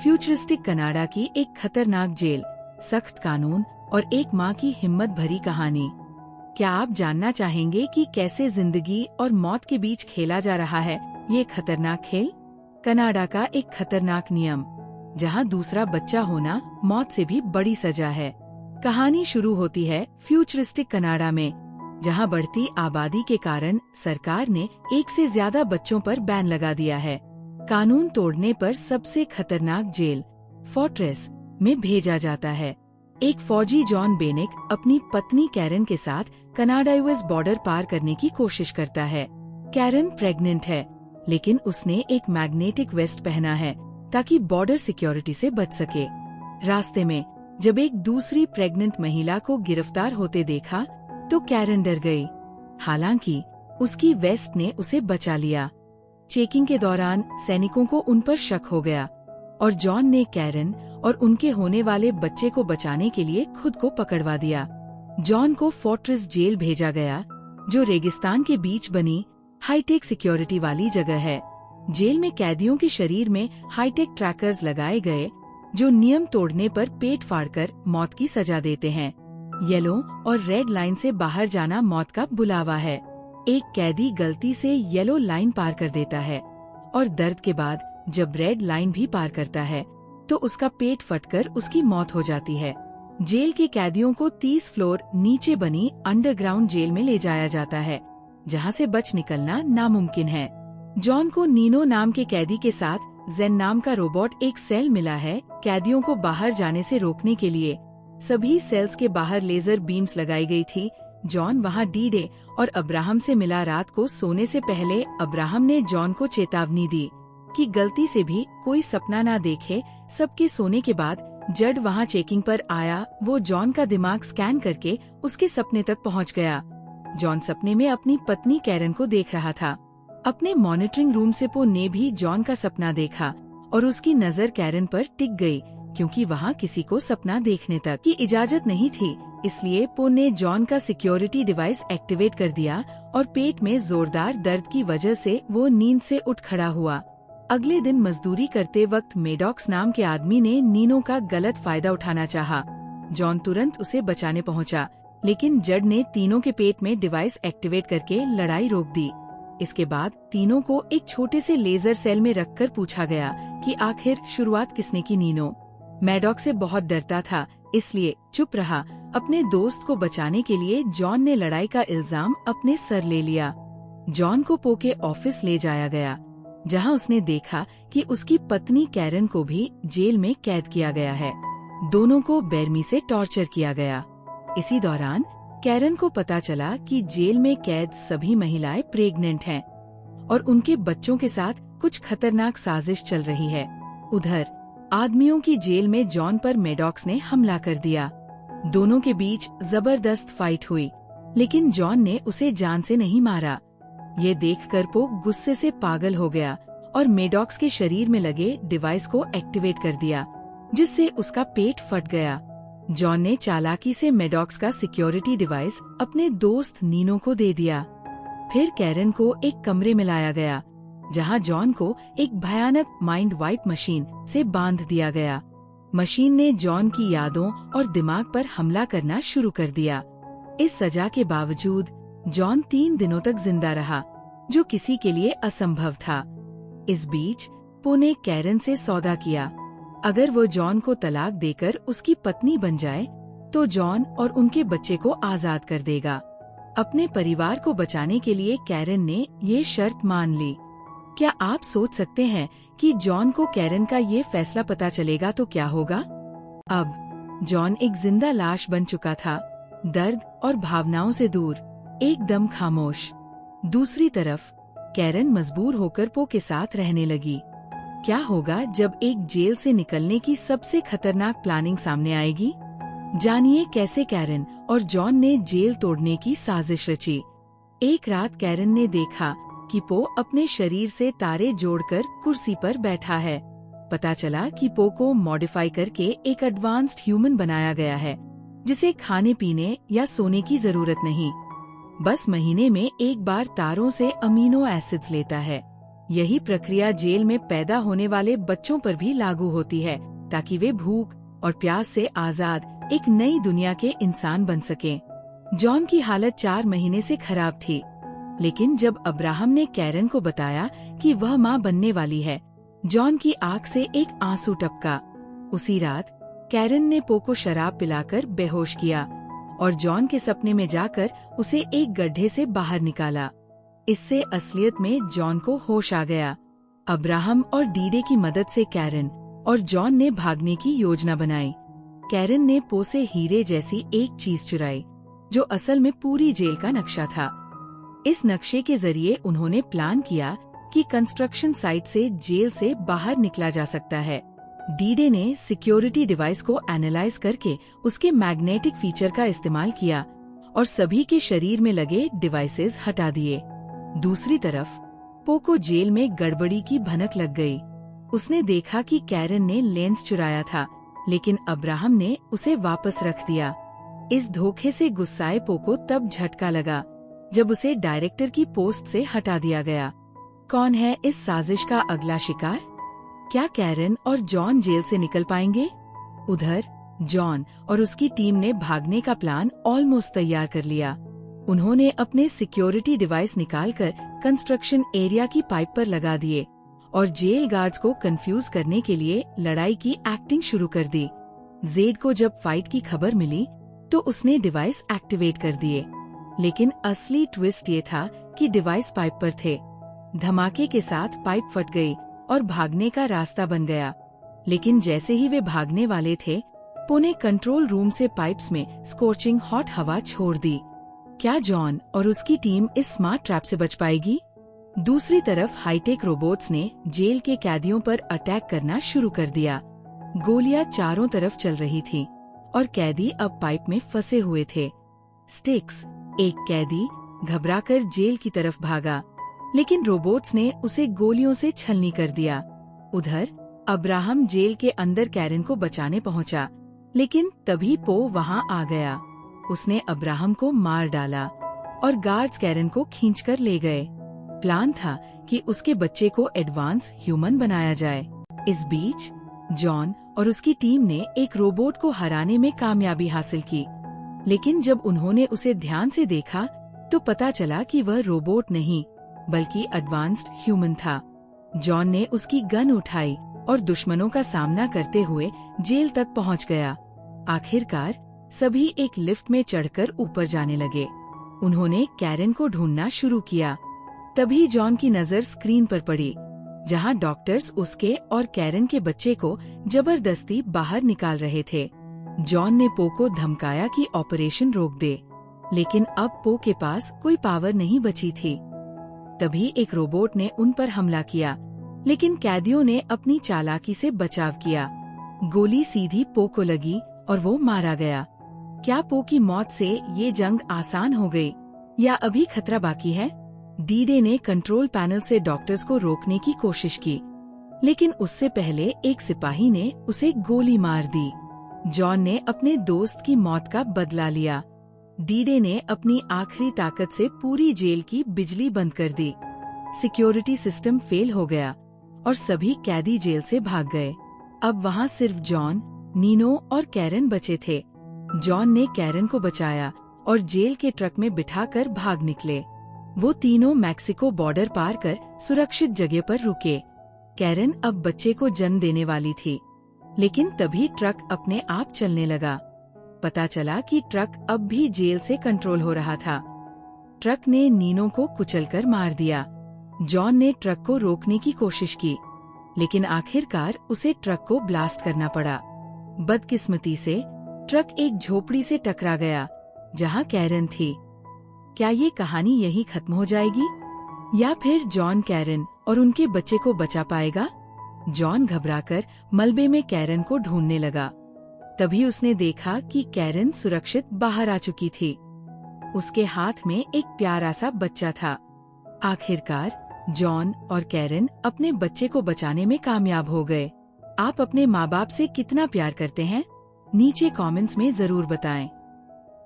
Futuristic Canada की एक खतरनाक जेल, सख्त कानून और एक माँ की हिम्मत भरी कहानी। क्या आप जानना चाहेंगे कि कैसे जिंदगी और मौत के बीच खेला जा रहा है ये खतरनाक खेल? कनाडा का एक खतरनाक नियम, जहाँ दूसरा बच्चा होना मौत से भी बड़ी सजा है। कहानी शुरू होती है फ्यूचरिस्टिक कनाडा में, जहाँ बढ़ती आबादी के कारण सरकार ने एक से ज्यादा बच्चों पर बैन लगा दिया है। कानून तोड़ने पर सबसे खतरनाक जेल, फोर्ट्रेस में भेजा जाता है। एक फौजी जॉन बेनेक अपनी पत्नी कैरन के साथ कनाडा यूएस बॉर्डर पार करने की कोशिश करता है। कैरन प्रेग्नेंट है, लेकिन उसने एक मैग्नेटिक वेस्ट पहना है ताकि बॉर्डर सिक्योरिटी से बच सके। रास्ते में जब एक दूसरी प्रेग्नेंट महिला को गिरफ्तार होते देखा तो कैरन डर गई। हालांकि उसकी वेस्ट ने उसे बचा लिया। चेकिंग के दौरान सैनिकों को उन पर शक हो गया और जॉन ने कैरन और उनके होने वाले बच्चे को बचाने के लिए खुद को पकड़वा दिया। जॉन को फोर्ट्रेस जेल भेजा गया, जो रेगिस्तान के बीच बनी हाईटेक सिक्योरिटी वाली जगह है। जेल में कैदियों के शरीर में हाईटेक ट्रैकर्स लगाए गए, जो नियम तोड़ने पर पेट फाड़कर मौत की सजा देते हैं। येलो और रेड लाइन से बाहर जाना मौत का बुलावा है। एक कैदी गलती से येलो लाइन पार कर देता है और दर्द के बाद जब रेड लाइन भी पार करता है तो उसका पेट फटकर उसकी मौत हो जाती है। जेल के कैदियों को 30 फ्लोर नीचे बनी अंडरग्राउंड जेल में ले जाया जाता है, जहां से बच निकलना नामुमकिन है। जॉन को नीनो नाम के कैदी के साथ जेन नाम का रोबोट एक सेल मिला है। कैदियों को बाहर जाने से रोकने के लिए सभी सेल्स के बाहर लेजर बीम्स लगाई गई थी। जॉन वहां डी-डे और अब्राहम से मिला। रात को सोने से पहले अब्राहम ने जॉन को चेतावनी दी कि गलती से भी कोई सपना ना देखे। सबके सोने के बाद जड वहां चेकिंग पर आया। वो जॉन का दिमाग स्कैन करके उसके सपने तक पहुंच गया। जॉन सपने में अपनी पत्नी कैरन को देख रहा था। अपने मॉनिटरिंग रूम से पो ने भी जॉन का सपना देखा और उसकी नजर कैरन पर टिक गई, क्योंकि वहाँ किसी को सपना देखने तक की इजाजत नहीं थी। इसलिए पो ने जॉन का सिक्योरिटी डिवाइस एक्टिवेट कर दिया और पेट में जोरदार दर्द की वजह से वो नींद से उठ खड़ा हुआ। अगले दिन मजदूरी करते वक्त मेडॉक्स नाम के आदमी ने नीनो का गलत फायदा उठाना चाहा। जॉन तुरंत उसे बचाने पहुंचा, लेकिन जड ने तीनों के पेट में डिवाइस एक्टिवेट करके लड़ाई रोक दी। इसके बाद तीनों को एक छोटे से लेजर सेल में रखकर पूछा गया कि आखिर शुरुआत किसने की। नीनो मैडॉक्स से बहुत डरता था, इसलिए चुप रहा। अपने दोस्त को बचाने के लिए जॉन ने लड़ाई का इल्जाम अपने सर ले लिया। जॉन को पो के ऑफिस ले जाया गया, जहां उसने देखा कि उसकी पत्नी कैरन को भी जेल में कैद किया गया है। दोनों को बेरमी से टॉर्चर किया गया। इसी दौरान कैरन को पता चला कि जेल में कैद सभी महिलाएं प्रेग्नेंट हैं और उनके बच्चों के साथ कुछ खतरनाक साजिश चल रही है। उधर आदमियों की जेल में जॉन पर मेडॉक्स ने हमला कर दिया। दोनों के बीच जबरदस्त फाइट हुई, लेकिन जॉन ने उसे जान से नहीं मारा। ये देखकर पो गुस्से से पागल हो गया और मेडॉक्स के शरीर में लगे डिवाइस को एक्टिवेट कर दिया, जिससे उसका पेट फट गया। जॉन ने चालाकी से मेडॉक्स का सिक्योरिटी डिवाइस अपने दोस्त नीनो को दे दिया। फिर कैरन को एक कमरे में लाया गया, जहां जॉन को एक भयानक माइंड वाइप मशीन से बांध दिया गया। मशीन ने जॉन की यादों और दिमाग पर हमला करना शुरू कर दिया। इस सजा के बावजूद जॉन 3 दिनों तक जिंदा रहा, जो किसी के लिए असंभव था। इस बीच पो ने कैरन से सौदा किया। अगर वो जॉन को तलाक देकर उसकी पत्नी बन जाए, तो जॉन और उनके बच्चे को आजाद कर देगा। अपने परिवार को बचाने के लिए कैरन ने ये शर्त मान ली। क्या आप सोच सकते हैं कि जॉन को कैरन का ये फैसला पता चलेगा तो क्या होगा? अब जॉन एक जिंदा लाश बन चुका था, दर्द और भावनाओं से दूर, एकदम खामोश। दूसरी तरफ कैरन मजबूर होकर पो के साथ रहने लगी। क्या होगा जब एक जेल से निकलने की सबसे खतरनाक प्लानिंग सामने आएगी? जानिए कैसे कैरन और जॉन ने जेल तोड़ने की साजिश रची। एक रात कैरन ने देखा कि पो अपने शरीर से तारे जोड़कर कुर्सी पर बैठा है। पता चला कि पो को मॉडिफाई करके एक एडवांस्ड ह्यूमन बनाया गया है, जिसे खाने पीने या सोने की जरूरत नहीं, बस महीने में एक बार तारों से अमीनो एसिड्स लेता है। यही प्रक्रिया जेल में पैदा होने वाले बच्चों पर भी लागू होती है, ताकि वे भूख और प्यास से आजाद एक नई दुनिया के इंसान बन सकें। जॉन की हालत 4 महीने से खराब थी, लेकिन जब अब्राहम ने कैरन को बताया कि वह मां बनने वाली है, जॉन की आंख से एक आंसू टपका। उसी रात कैरन ने पो को शराब पिलाकर बेहोश किया और जॉन के सपने में जाकर उसे एक गड्ढे से बाहर निकाला। इससे असलियत में जॉन को होश आ गया। अब्राहम और डीडे की मदद से कैरन और जॉन ने भागने की योजना बनाई। कैरन ने पो से हीरे जैसी एक चीज चुराई, जो असल में पूरी जेल का नक्शा था। इस नक्शे के जरिए उन्होंने प्लान किया कि कंस्ट्रक्शन साइट से जेल से बाहर निकला जा सकता है। डीडे ने सिक्योरिटी डिवाइस को एनालाइज करके उसके मैग्नेटिक फीचर का इस्तेमाल किया और सभी के शरीर में लगे डिवाइसेस हटा दिए। दूसरी तरफ पो को जेल में गड़बड़ी की भनक लग गई। उसने देखा कि कैरन ने लेंस चुराया था, लेकिन अब्राहम ने उसे वापस रख दिया। इस धोखे से गुस्साए पो को तब झटका लगा जब उसे डायरेक्टर की पोस्ट से हटा दिया गया। कौन है इस साजिश का अगला शिकार? क्या कैरन और जॉन जेल से निकल पाएंगे? उधर जॉन और उसकी टीम ने भागने का प्लान ऑलमोस्ट तैयार कर लिया। उन्होंने अपने सिक्योरिटी डिवाइस निकालकर कंस्ट्रक्शन एरिया की पाइप पर लगा दिए और जेल गार्ड्स को कंफ्यूज करने के लिए लड़ाई की एक्टिंग शुरू कर दी। जेड को जब फाइट की खबर मिली तो उसने डिवाइस एक्टिवेट कर दिए, लेकिन असली ट्विस्ट ये था कि डिवाइस पाइप पर थे। धमाके के साथ पाइप फट गई और भागने का रास्ता बन गया। लेकिन जैसे ही वे भागने वाले थे, पो ने कंट्रोल रूम से पाइप्स में स्कॉचिंग हॉट हवा छोड़ दी। क्या जॉन और उसकी टीम इस स्मार्ट ट्रैप से बच पाएगी? दूसरी तरफ हाईटेक रोबोट्स ने जेल के कैदियों पर अटैक करना शुरू कर दिया। गोलियां चारों तरफ चल रही थीं और कैदी अब पाइप में फंसे हुए थे। स्टिक्स, एक कैदी घबराकर जेल की तरफ भागा, लेकिन रोबोट्स ने उसे गोलियों से छलनी कर दिया। उधर अब्राहम जेल के अंदर कैरन को बचाने पहुंचा, लेकिन तभी पो वहां आ गया। उसने अब्राहम को मार डाला और गार्ड्स कैरन को खींचकर ले गए। प्लान था कि उसके बच्चे को एडवांस ह्यूमन बनाया जाए। इस बीच जॉन और उसकी टीम ने एक रोबोट को हराने में कामयाबी हासिल की, लेकिन जब उन्होंने उसे ध्यान से देखा तो पता चला कि वह रोबोट नहीं बल्कि एडवांस्ड ह्यूमन था। जॉन ने उसकी गन उठाई और दुश्मनों का सामना करते हुए जेल तक पहुंच गया। आखिरकार सभी एक लिफ्ट में चढ़कर ऊपर जाने लगे। उन्होंने कैरन को ढूंढना शुरू किया। तभी जॉन की नजर स्क्रीन पर पड़ी, जहां डॉक्टर्स उसके और कैरन के बच्चे को जबरदस्ती बाहर निकाल रहे थे। जॉन ने पो को धमकाया कि ऑपरेशन रोक दे, लेकिन अब पो के पास कोई पावर नहीं बची थी। तभी एक रोबोट ने उन पर हमला किया, लेकिन कैदियों ने अपनी चालाकी से बचाव किया। गोली सीधी पो को लगी और वो मारा गया। क्या पो की मौत से ये जंग आसान हो गई या अभी खतरा बाकी है? डीडे ने कंट्रोल पैनल से डॉक्टर्स को रोकने की कोशिश की, लेकिन उससे पहले एक सिपाही ने उसे गोली मार दी। जॉन ने अपने दोस्त की मौत का बदला लिया। डीडे ने अपनी आखिरी ताकत से पूरी जेल की बिजली बंद कर दी। सिक्योरिटी सिस्टम फेल हो गया और सभी कैदी जेल से भाग गए। अब वहाँ सिर्फ जॉन, नीनो और कैरन बचे थे। जॉन ने कैरन को बचाया और जेल के ट्रक में बिठाकर भाग निकले। वो तीनों मैक्सिको बॉर्डर पार कर सुरक्षित जगह पर रुके। कैरन अब बच्चे को जन्म देने वाली थी, लेकिन तभी ट्रक अपने आप चलने लगा। पता चला कि ट्रक अब भी जेल से कंट्रोल हो रहा था। ट्रक ने नीनो को कुचलकर मार दिया। जॉन ने ट्रक को रोकने की कोशिश की, लेकिन आखिरकार उसे ट्रक को ब्लास्ट करना पड़ा। बदकिस्मती से ट्रक एक झोपड़ी से टकरा गया, जहां कैरन थी। क्या ये कहानी यहीं खत्म हो जाएगी, या फिर जॉन कैरन और उनके बच्चे को बचा पाएगा? जॉन घबराकर मलबे में कैरन को ढूंढने लगा। तभी उसने देखा कि कैरन सुरक्षित बाहर आ चुकी थी। उसके हाथ में एक प्यारा सा बच्चा था। आखिरकार जॉन और कैरन अपने बच्चे को बचाने में कामयाब हो गए। आप अपने माँ बाप से कितना प्यार करते हैं? नीचे कमेंट्स में जरूर बताएं।